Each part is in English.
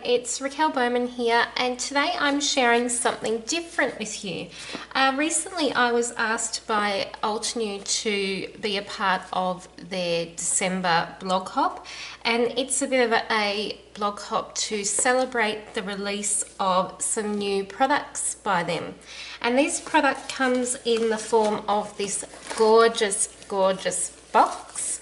it's Raquel Bowman here, and today I'm sharing something different with you. Recently I was asked by Altenew to be a part of their December blog hop, and it's a bit of a blog hop to celebrate the release of some new products by them. And this product comes in the form of this gorgeous box,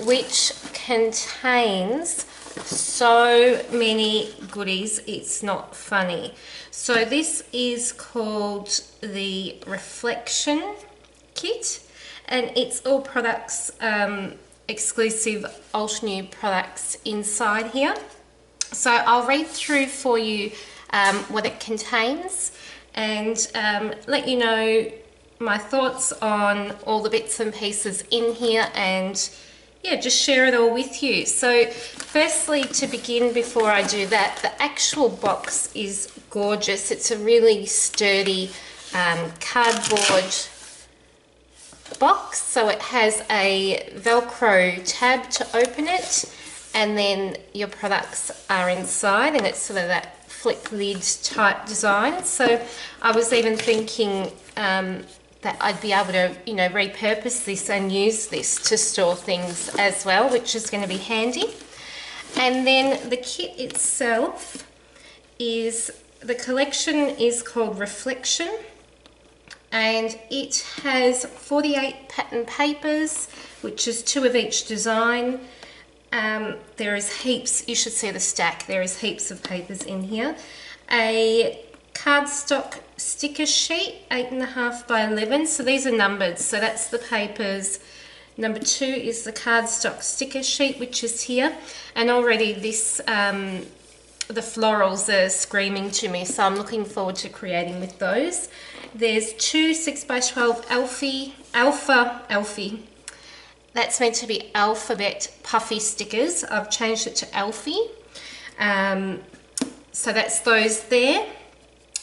which contains so many goodies, it's not funny. So this is called the Reflection Kit, and it's all products, exclusive Altenew products inside here. So I'll read through for you what it contains and let you know my thoughts on all the bits and pieces in here, and yeah, just share it all with you. So firstly, to begin, before I do that, the actual box is gorgeous. It's a really sturdy cardboard box. So it has a Velcro tab to open it, and then your products are inside, and it's sort of that flip lid type design. So I was even thinking that I'd be able to, you know, repurpose this and use this to store things as well, which is going to be handy. And then the kit itself is, the collection is called Reflection, and it has 48 pattern papers, which is 2 of each design. There is heaps, you should see the stack, there is heaps of papers in here. A cardstock sticker sheet, 8.5 by 11, so these are numbered, so that's the papers. Number 2 is the cardstock sticker sheet, which is here, and already this the florals are screaming to me, so I'm looking forward to creating with those. There's 2 6 by 12 Alpha, that's meant to be alphabet puffy stickers. I've changed it to Alfie. So that's those there,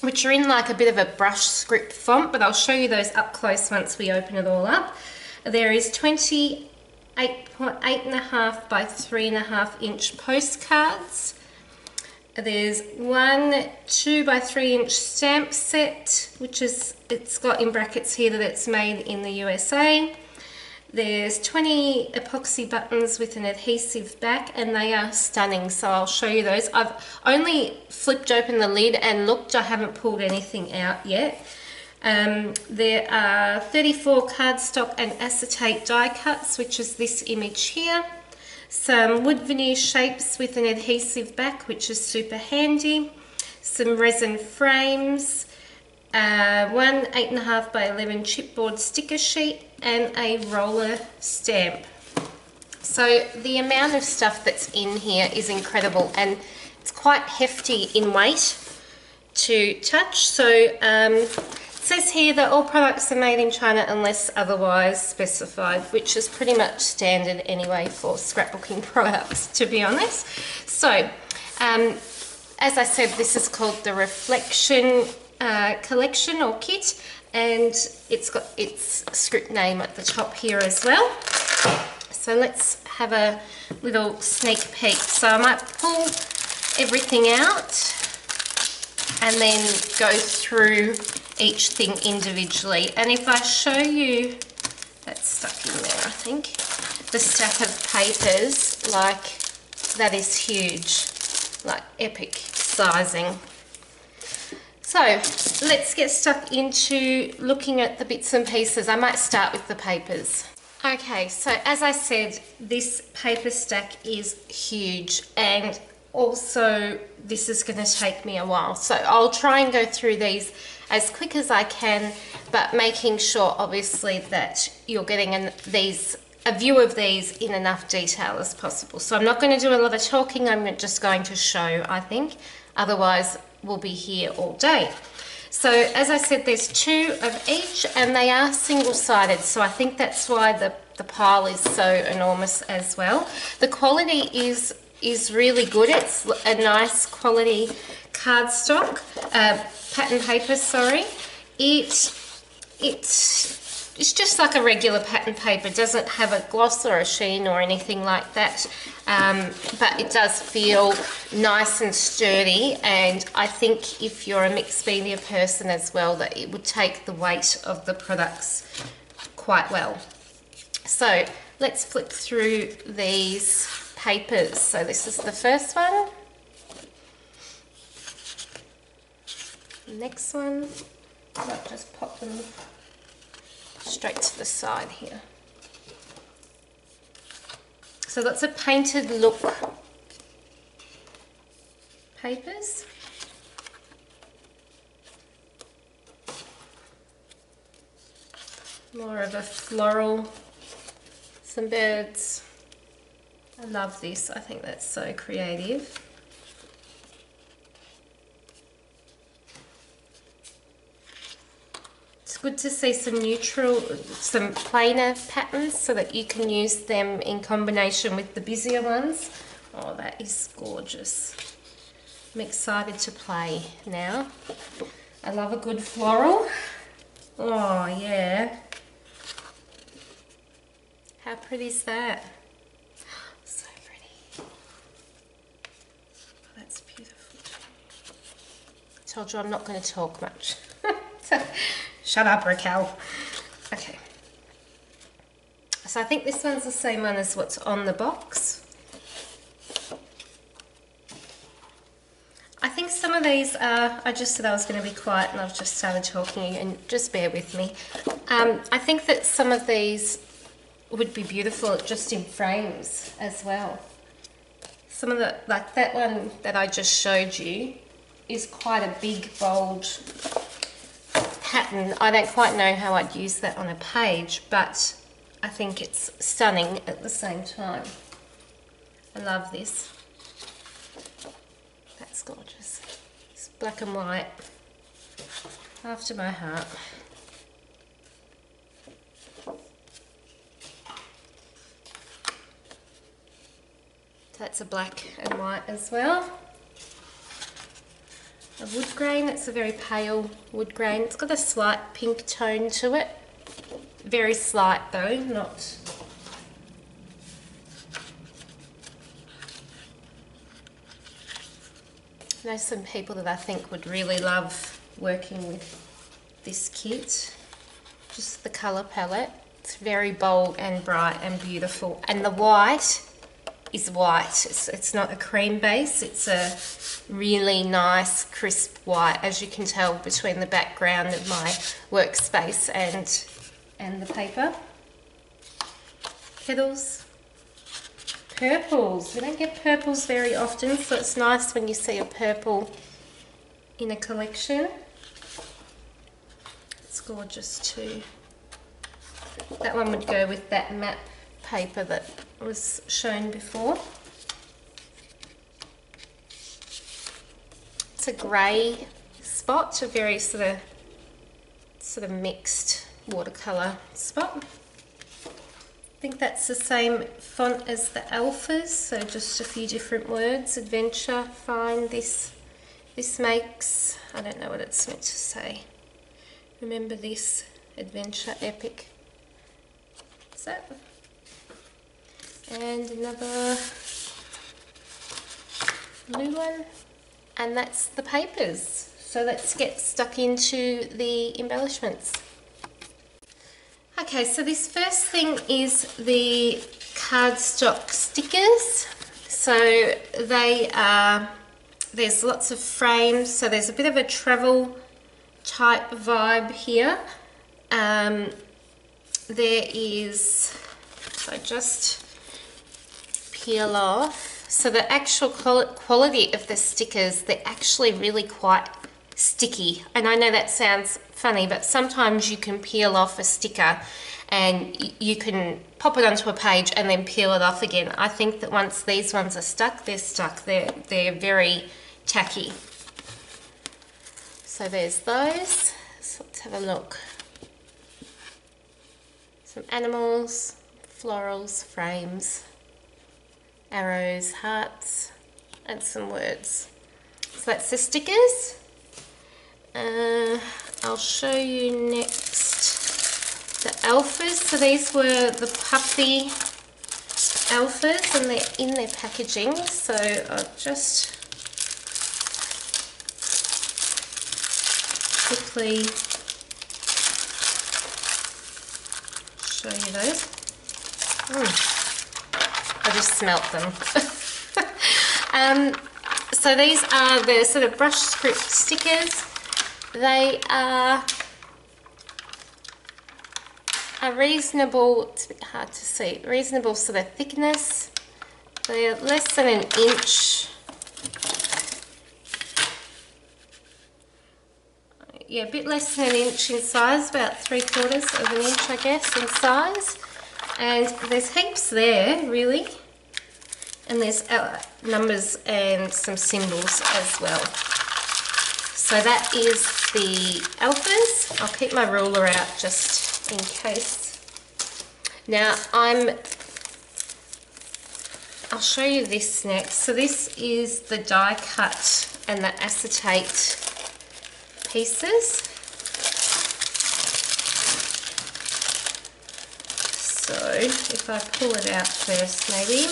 which are in like a bit of a brush script font, but I'll show you those up close once we open it all up. There is 8.5 by 3.5 inch postcards. There's 1 2 by 3 inch stamp set, which is, it's got in brackets here that it's made in the USA. There's 20 epoxy buttons with an adhesive back, and they are stunning, so I'll show you those. I've only flipped open the lid and looked, I haven't pulled anything out yet. There are 34 cardstock and acetate die cuts, which is this image here. Some wood veneer shapes with an adhesive back, which is super handy. Some resin frames. 1 8.5 by 11 chipboard sticker sheet, and a roller stamp. So the amount of stuff that's in here is incredible, and it's quite hefty in weight to touch. So it says here that all products are made in China unless otherwise specified, which is pretty much standard anyway for scrapbooking products, to be honest. So as I said, this is called the Reflection collection or kit, and it's got its script name at the top here as well. So let's have a little sneak peek. So I might pull everything out and then go through each thing individually. And if I show you, that's stuck in there I think, the stack of papers, like that is huge, like epic sizing. So let's get stuck into looking at the bits and pieces. I might start with the papers. Okay, so as I said, this paper stack is huge, and also this is going to take me a while. So I'll try and go through these as quick as I can, but making sure obviously that you're getting a view of these in enough detail as possible. So I'm not going to do a lot of talking, I'm just going to show, I think. Otherwise, we'll be here all day. So as I said, there's 2 of each, and they are single-sided, so I think that's why the pile is so enormous as well. The quality is really good. It's a nice quality cardstock, pattern paper, sorry. It it's just like a regular pattern paper. It doesn't have a gloss or a sheen or anything like that, but it does feel nice and sturdy, and I think if you're a mixed media person as well, that it would take the weight of the products quite well. So let's flip through these papers. So this is the first one. Next one, I'll just pop them straight to the side here. So lots of painted look papers. More of a floral, some birds. I love this, I think that's so creative. It's good to see some neutral, some plainer patterns so that you can use them in combination with the busier ones. Oh, that is gorgeous. I'm excited to play now. I love a good floral. Oh, yeah. How pretty is that? So pretty. Oh, that's beautiful. I told you I'm not going to talk much. Shut up, Raquel. Okay. So I think this one's the same one as what's on the box. I think some of these are, I just said I was going to be quiet and I've just started talking, and just bear with me. I think that some of these would be beautiful just in frames as well. Some of the, like that one that I just showed you is quite a big, bold pattern. I don't quite know how I'd use that on a page, but I think it's stunning at the same time. I love this. That's gorgeous. It's black and white. After my heart. That's a black and white as well. A wood grain, it's a very pale wood grain. It's got a slight pink tone to it. Very slight though, not... I know some people that I think would really love working with this kit. Just the colour palette. It's very bold and bright and beautiful. And the white is white. It's not a cream base, it's a really nice crisp white, as you can tell between the background of my workspace and the paper. Petals, purples. We don't get purples very often, so it's nice when you see a purple in a collection. It's gorgeous too. That one would go with that matte paper that was shown before. It's a grey spot, a very sort of mixed watercolour spot. I think that's the same font as the alphas, so just a few different words. Adventure, fine, this makes, I don't know what it's meant to say. Remember this, adventure, epic. What's that? And another blue one, and that's the papers. So let's get stuck into the embellishments. Okay, so this first thing is the cardstock stickers. So they are, there's lots of frames, so there's a bit of a travel type vibe here. There is, so just peel off. So the actual quality of the stickers, they're actually really quite sticky. And I know that sounds funny, but sometimes you can peel off a sticker and you can pop it onto a page and then peel it off again. I think that once these ones are stuck, they're stuck. They're very tacky. So there's those. So let's have a look. Some animals, florals, frames, arrows, hearts, and some words. So that's the stickers. I'll show you next the alphas. So these were the puffy alphas and they're in their packaging. So I'll just quickly show you those. I just smelt them. So these are the sort of brush script stickers. They are a reasonable, it's a bit hard to see, reasonable sort of thickness. They're less than an inch. Yeah, a bit less than an inch in size, about 3/4 of an inch, I guess, in size. And there's heaps there, really. And there's numbers and some symbols as well. So that is the alphas. I'll keep my ruler out just in case. Now I'll show you this next. So this is the die cut and the acetate pieces. So if I pull it out first, maybe.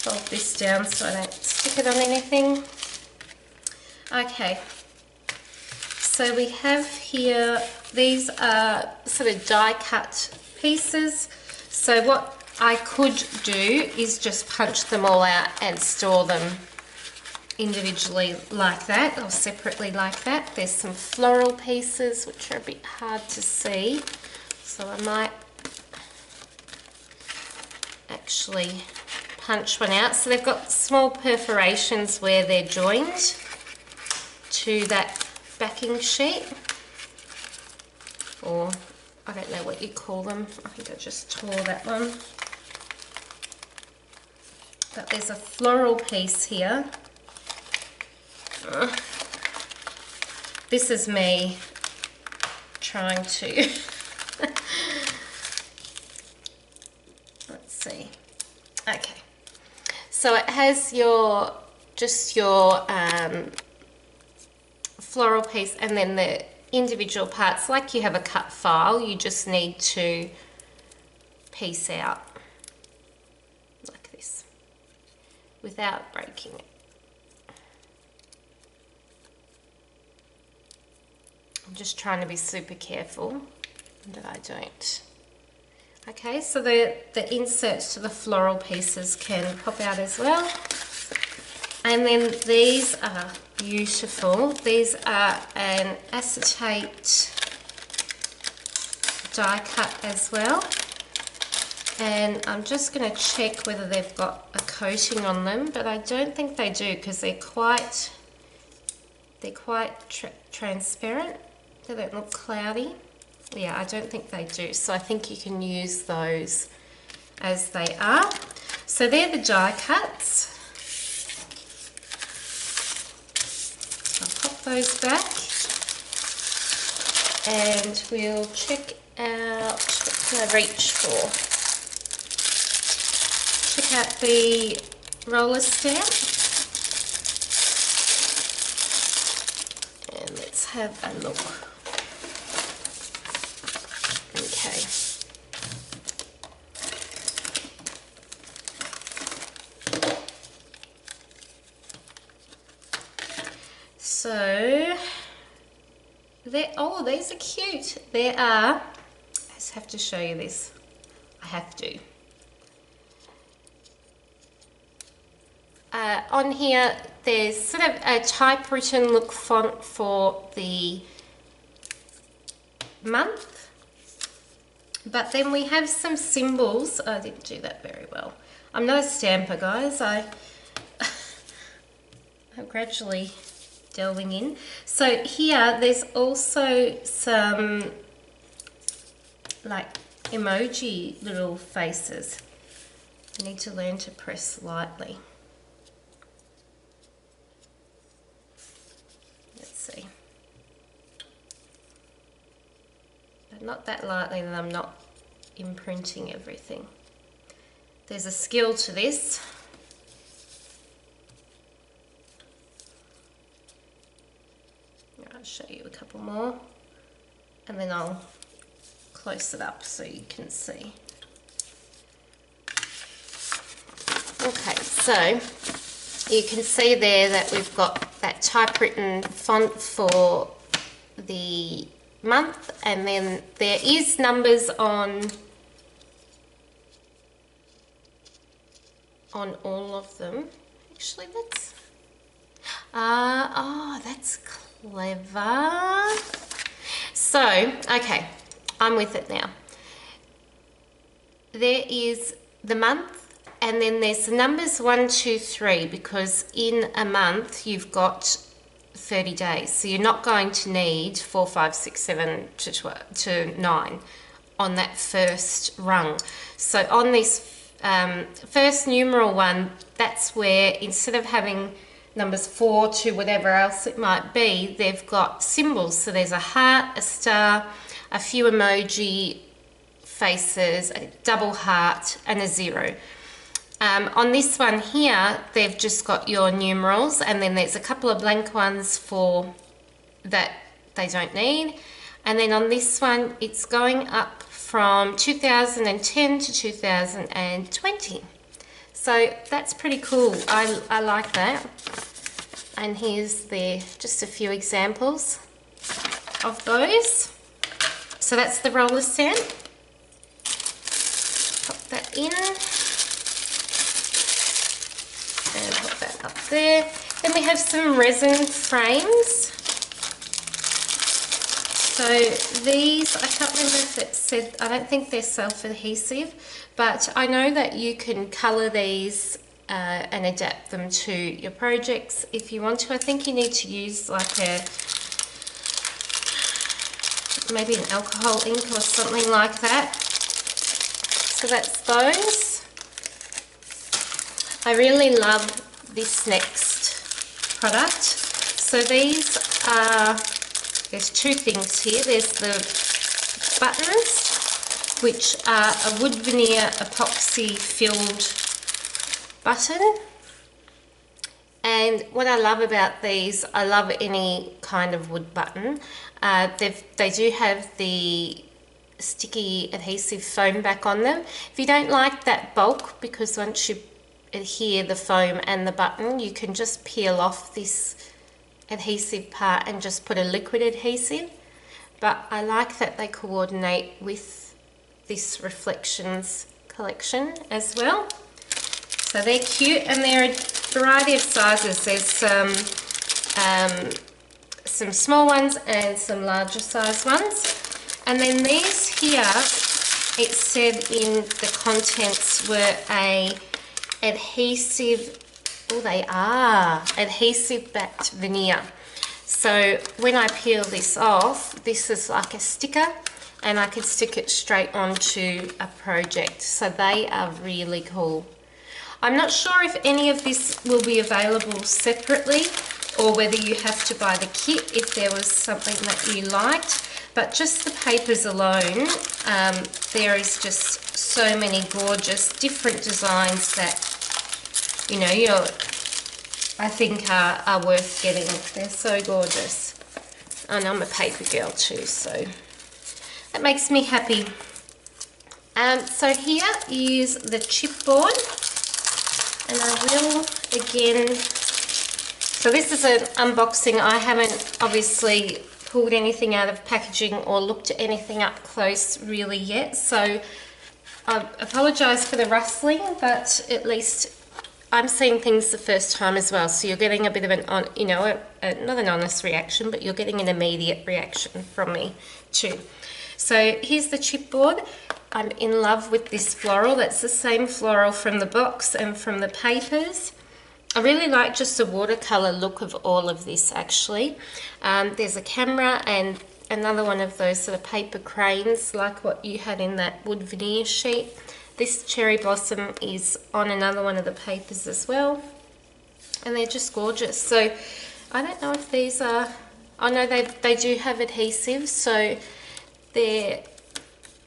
Fold this down so I don't stick it on anything. Okay, so we have here, these are sort of die cut pieces. So what I could do is just punch them all out and store them individually like that, or separately like that. There's some floral pieces which are a bit hard to see, so I might actually punch one out. So they've got small perforations where they're joined to that backing sheet, or I don't know what you call them. I think I just tore that one. But there's a floral piece here. This is me trying to let's see. Okay, so it has just your floral piece, and then the individual parts, like you have a cut file, you just need to piece out like this without breaking it. I'm just trying to be super careful that I don't. Okay, so the inserts to the floral pieces can pop out as well. And then these are beautiful. These are an acetate die cut as well. And I'm just going to check whether they've got a coating on them, but I don't think they do because they're quite transparent. They don't look cloudy. Yeah, I don't think they do. So I think you can use those as they are. So they're the die cuts. I'll pop those back and we'll check out, what can I reach for? Check out the roller stamp. And let's have a look. Okay. So, oh, these are cute. There are, I just have to show you this. I have to. On here, there's sort of a typewritten look font for the month. But then we have some symbols. I didn't do that very well. I'm not a stamper, guys. I'm gradually delving in. So here, there's also some like emoji little faces. You need to learn to press lightly. Let's see. But not that lightly that I'm not imprinting everything. There's a skill to this. I'll show you a couple more. and then I'll close it up so you can see. Okay, so you can see there that we've got that typewritten font for the month, and then there is numbers on all of them. Actually, that's oh, that's clever. So, okay, I'm with it now. There is the month, and then there's the numbers 1, 2, 3, because in a month you've got 30 days. So you're not going to need 4, 5, 6, 7 to 9 on that first rung. So on this first numeral one, that's where instead of having numbers 4 to whatever else it might be, they've got symbols. So there's a heart, a star, a few emoji faces, a double heart, and a 0. On this one here, they've just got your numerals, and then there's a couple of blank ones for that they don't need. And then on this one, it's going up from 2010 to 2020. So that's pretty cool. I like that. And here's just a few examples of those. So that's the roller stamp. Pop that in. And put that up there. Then we have some resin frames. So these, I can't remember if it said, I don't think they're self-adhesive, but I know that you can colour these and adapt them to your projects if you want to. I think you need to use like maybe an alcohol ink or something like that. So that's those. I really love this next product. So these are, there's two things here. There's the buttons, which are a wood veneer epoxy filled button. And what I love about these, I love any kind of wood button. They do have the sticky adhesive foam back on them. If you don't like that bulk, because once you adhere the foam and the button, you can just peel off this adhesive part and just put a liquid adhesive. But I like that they coordinate with this Reflections collection as well. So they're cute, and they're a variety of sizes. There's some small ones and some larger size ones. And then these here, it said in the contents were a adhesive, oh they are, adhesive backed veneer. So when I peel this off, this is like a sticker, and I can stick it straight onto a project. So they are really cool. I'm not sure if any of this will be available separately or whether you have to buy the kit if there was something that you liked, but just the papers alone, there is just so many gorgeous different designs that, you know, I think are worth getting. They're so gorgeous. And I'm a paper girl too, so that makes me happy. So here is the chipboard. And I will again, so this is an unboxing. I haven't obviously pulled anything out of packaging or looked at anything up close really yet, so I apologise for the rustling, but at least I'm seeing things the first time as well, so you're getting a bit of an, not an honest reaction, but you're getting an immediate reaction from me too. So here's the chipboard. I'm in love with this floral. That's the same floral from the box and from the papers. I really like just the watercolour look of all of this actually. There's a camera and another one of those sort of paper cranes like what you had in that wood veneer sheet. This cherry blossom is on another one of the papers as well. And they're just gorgeous. So I don't know if these are, oh no, they do have adhesive, so they're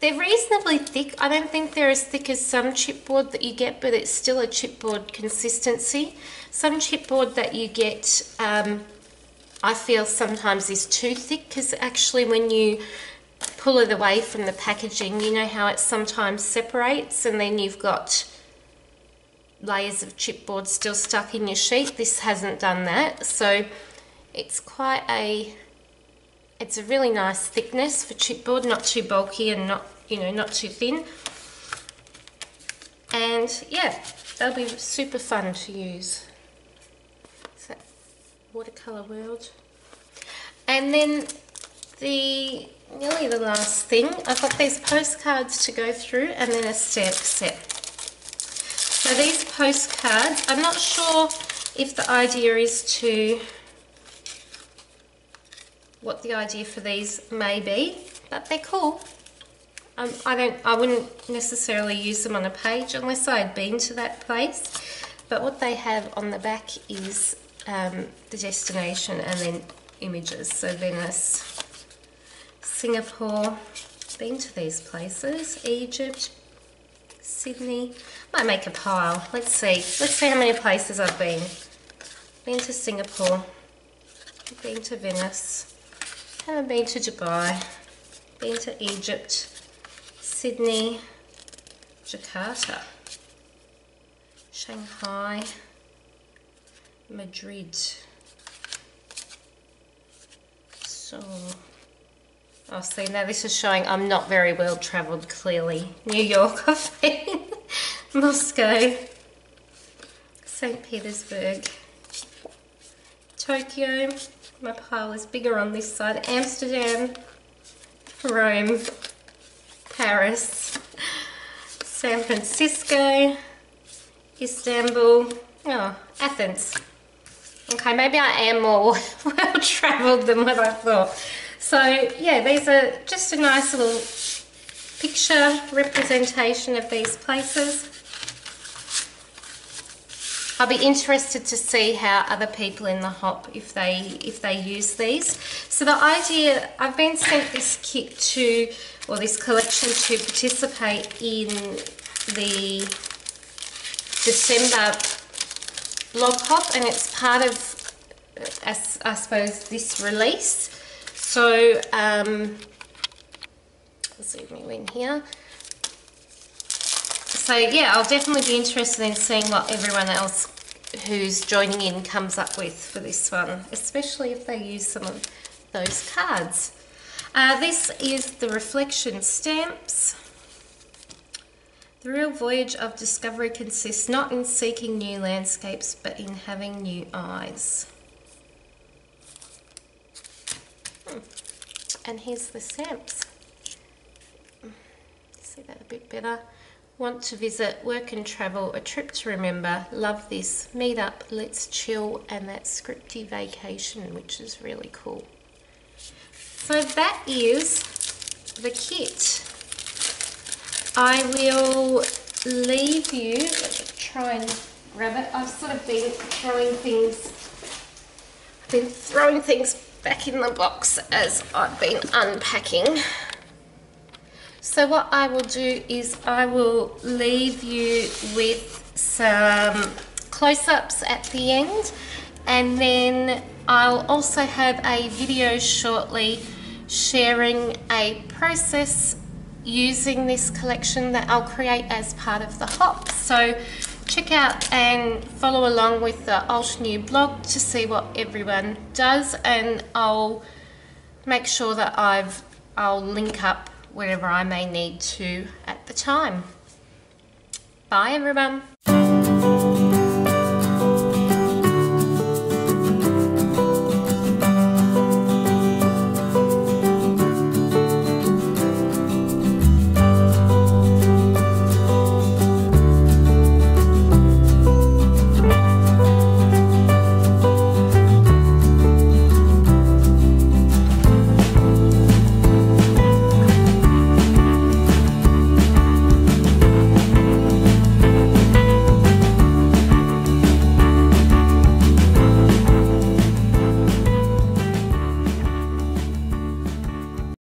reasonably thick. I don't think they're as thick as some chipboard that you get, but it's still a chipboard consistency. Some chipboard that you get, I feel sometimes is too thick, because actually when you pull it away from the packaging, you know how it sometimes separates and then you've got layers of chipboard still stuck in your sheet. This hasn't done that, so it's it's a really nice thickness for chipboard, not too bulky and not, you know, not too thin. And yeah, they'll be super fun to use. Is that Watercolor World? And then nearly the last thing, I've got these postcards to go through and then a stamp set. So these postcards, I'm not sure if the idea is what the idea for these may be, but they're cool. I wouldn't necessarily use them on a page unless I had been to that place, but what they have on the back is the destination and then images. So Venice, Singapore, been to these places, Egypt, Sydney. Might make a pile. Let's see how many places I've been. Been to Singapore, been to Venice, haven't been to Dubai, been to Egypt, Sydney, Jakarta, Shanghai, Madrid. So, oh, see, now this is showing I'm not very well travelled, clearly. New York, I've been. Moscow, St. Petersburg, Tokyo, my pile is bigger on this side, Amsterdam, Rome, Paris, San Francisco, Istanbul, oh, Athens. Okay, maybe I am more well travelled than what I thought. So yeah, these are just a nice little picture representation of these places. I'll be interested to see how other people in the hop, if they use these. So the idea, I've been sent this kit to, or this collection to participate in the December blog hop, and it's part of, I suppose, this release. So, let's zoom you in here. So yeah, I'll definitely be interested in seeing what everyone else who's joining in comes up with for this one, especially if they use some of those cards. This is the reflection stamps. The real voyage of discovery consists not in seeking new landscapes, but in having new eyes. And here's the stamps. See that a bit better. Want to visit, work and travel, a trip to remember, love this, meet up, let's chill, and that scripty vacation, which is really cool. So that is the kit. I will leave you, let me try and grab it. I've sort of been throwing things back in the box as I've been unpacking. So what I will do is I will leave you with some close-ups at the end, and then I'll also have a video shortly sharing a process using this collection that I'll create as part of the hop. So check out and follow along with the Altenew blog to see what everyone does, and I'll make sure that I'll link up whatever I may need to at the time. Bye everyone.